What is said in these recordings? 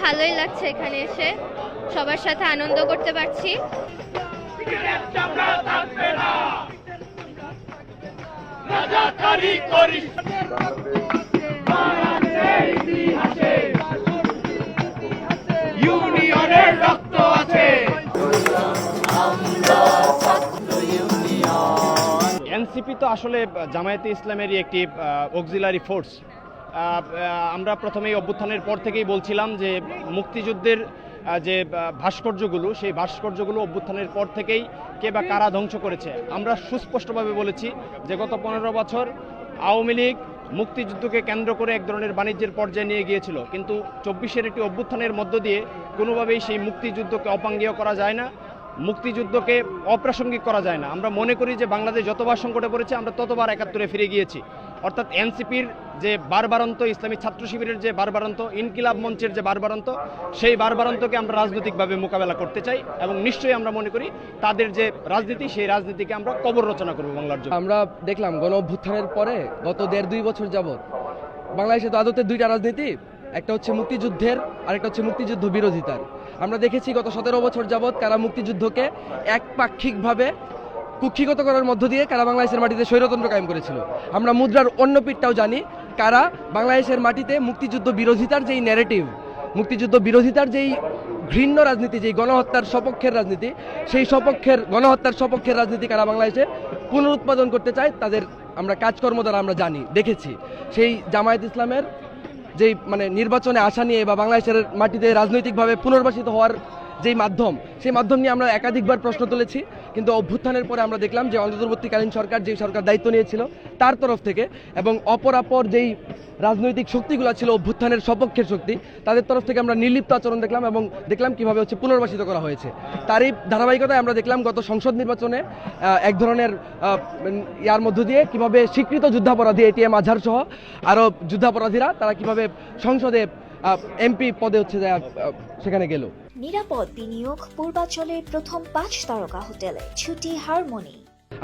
ভালোই লাগছে এখানে এসে, সবার সাথে আনন্দ করতে পারছি। ইউনিয়নের রক্ত আছে। এনসিপি তো আসলে জামায়াতে ইসলামেরই একটি অক্সিলারি ফোর্স। আমরা প্রথমেই অভ্যুত্থানের পর থেকেই বলছিলাম যে মুক্তিযুদ্ধের যে ভাস্কর্যগুলো, সেই ভাস্কর্যগুলো অভ্যুত্থানের পর থেকেই কে বা কারা ধ্বংস করেছে। আমরা সুস্পষ্টভাবে বলেছি যে গত 15 বছর আওয়ামী লীগ মুক্তিযুদ্ধকে কেন্দ্র করে এক ধরনের বাণিজ্যের পর্যায়ে নিয়ে গিয়েছিল, কিন্তু 24-এর একটি অভ্যুত্থানের মধ্য দিয়ে কোনোভাবেই সেই মুক্তিযুদ্ধকে অপাঙ্গেয় করা যায় না, মুক্তিযুদ্ধকে অপ্রাসঙ্গিক করা যায় না। আমরা মনে করি যে বাংলাদেশ যতবার সংকটে পড়েছে আমরা ততবার 71-এ ফিরে গিয়েছি। অর্থাৎ এনসিপির যে বারবারন্ত, ইসলামী ছাত্র শিবিরের যে বারবারন্ত, ইনকিলাব মঞ্চের যে বারবারন্ত, সেই বারবারন্তকে আমরা রাজনৈতিকভাবে মোকাবেলা করতে চাই এবং নিশ্চয়ই আমরা মনে করি তাদের যে রাজনীতি, সেই রাজনীতিকে আমরা কবর রচনা করব বাংলার জন্য। আমরা দেখলাম গণ অভ্যুত্থানের পরে গত 1.5-2 বছর যাবৎ বাংলাদেশে তো আদতে দুইটা রাজনীতি, একটা হচ্ছে মুক্তিযুদ্ধের আর একটা হচ্ছে মুক্তিযুদ্ধ বিরোধিতার। আমরা দেখেছি গত 17 বছর যাবৎ কারা মুক্তিযুদ্ধকে একপাক্ষিকভাবে কুক্ষিগত করার মধ্য দিয়ে কারা বাংলাদেশের মাটিতে স্বৈরতন্ত্র কায়েম করেছিল। আমরা মুদ্রার অন্য পিঠটাও জানি, কারা বাংলাদেশের মাটিতে মুক্তিযুদ্ধ বিরোধিতার যেই ন্যারেটিভ, মুক্তিযুদ্ধ বিরোধিতার যেই ঘৃণ্য রাজনীতি, যেই গণহত্যার সপক্ষের রাজনীতি, সেই সপক্ষের গণহত্যার সপক্ষের রাজনীতি কারা বাংলাদেশে পুনরুৎপাদন করতে চায়, তাদের আমরা কাজকর্ম দ্বারা আমরা জানি, দেখেছি। সেই জামায়াত ইসলামের যেই নির্বাচনে আসা নিয়ে বা বাংলাদেশের মাটিতে রাজনৈতিকভাবে পুনর্বাসিত হওয়ার যেই মাধ্যম, সেই মাধ্যম নিয়ে আমরা একাধিকবার প্রশ্ন তুলেছি, কিন্তু অভ্যুত্থানের পরে আমরা দেখলাম যে অন্তর্বর্তীকালীন সরকার, যেই সরকার দায়িত্ব নিয়েছিল তার তরফ থেকে, এবং অপরাপর যেই রাজনৈতিক শক্তিগুলো ছিল অভ্যুত্থানের সপক্ষের শক্তি, তাদের তরফ থেকে আমরা নির্লিপ্ত আচরণ দেখলাম এবং দেখলাম কিভাবে হচ্ছে পুনর্বাসিত করা হয়েছে। তারই ধারাবাহিকতায় আমরা দেখলাম গত সংসদ নির্বাচনে এক ধরনের ইয়ার মধ্য দিয়ে কিভাবে স্বীকৃত যুদ্ধাপরাধী এটিএম আজহার সহ আরও যুদ্ধাপরাধীরা তারা কিভাবে সংসদে এমপি পদে হচ্ছে সেখানে গেল। নিরাপদ বিনিয়োগ পূর্বাঞ্চলের প্রথম 5 তারকা হোটেলে ছুটি হারমোনি।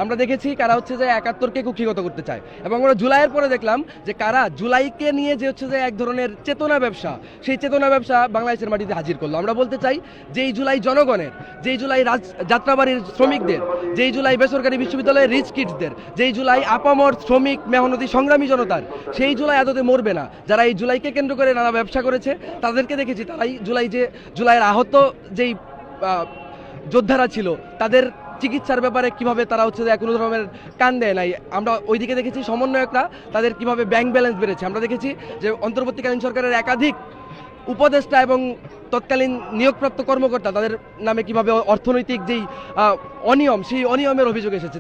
আমরা দেখেছি কারা হচ্ছে যে 71-কে কুক্ষিগত করতে চায়, এবং আমরা জুলাইয়ের পরে দেখলাম যে কারা জুলাইকে নিয়ে যে হচ্ছে যে এক ধরনের চেতনা ব্যবসা, সেই চেতনা ব্যবসা বাংলাদেশের মাটিতে হাজির করলো। আমরা বলতে চাই যেই জুলাই জনগণের, যেই জুলাই যাত্রাবাড়ির শ্রমিকদের, যেই জুলাই বেসরকারি বিশ্ববিদ্যালয়ের রিচ কিডসদের, যেই জুলাই আপামর শ্রমিক মেহনতি সংগ্রামী জনতার, সেই জুলাই আদতে মরবে না। যারা এই জুলাইকে কেন্দ্র করে নানা ব্যবসা করেছে তাদেরকে দেখেছি, তারাই জুলাইয়ের আহত যেই যোদ্ধারা ছিল তাদের চিকিৎসার ব্যাপারে কিভাবে তারা হচ্ছে যে কোনো ধরনের কান দেয় নাই। আমরা ওইদিকে দেখেছি সমন্বয়করা তাদের কিভাবে ব্যাংক ব্যালেন্স বেড়েছে। আমরা দেখেছি যে অন্তর্বর্তীকালীন সরকারের একাধিক উপদেষ্টা এবং তৎকালীন নিয়োগপ্রাপ্ত কর্মকর্তা, তাদের নামে কিভাবে অর্থনৈতিক যেই অনিয়ম, সেই অনিয়মের অভিযোগ এসেছে।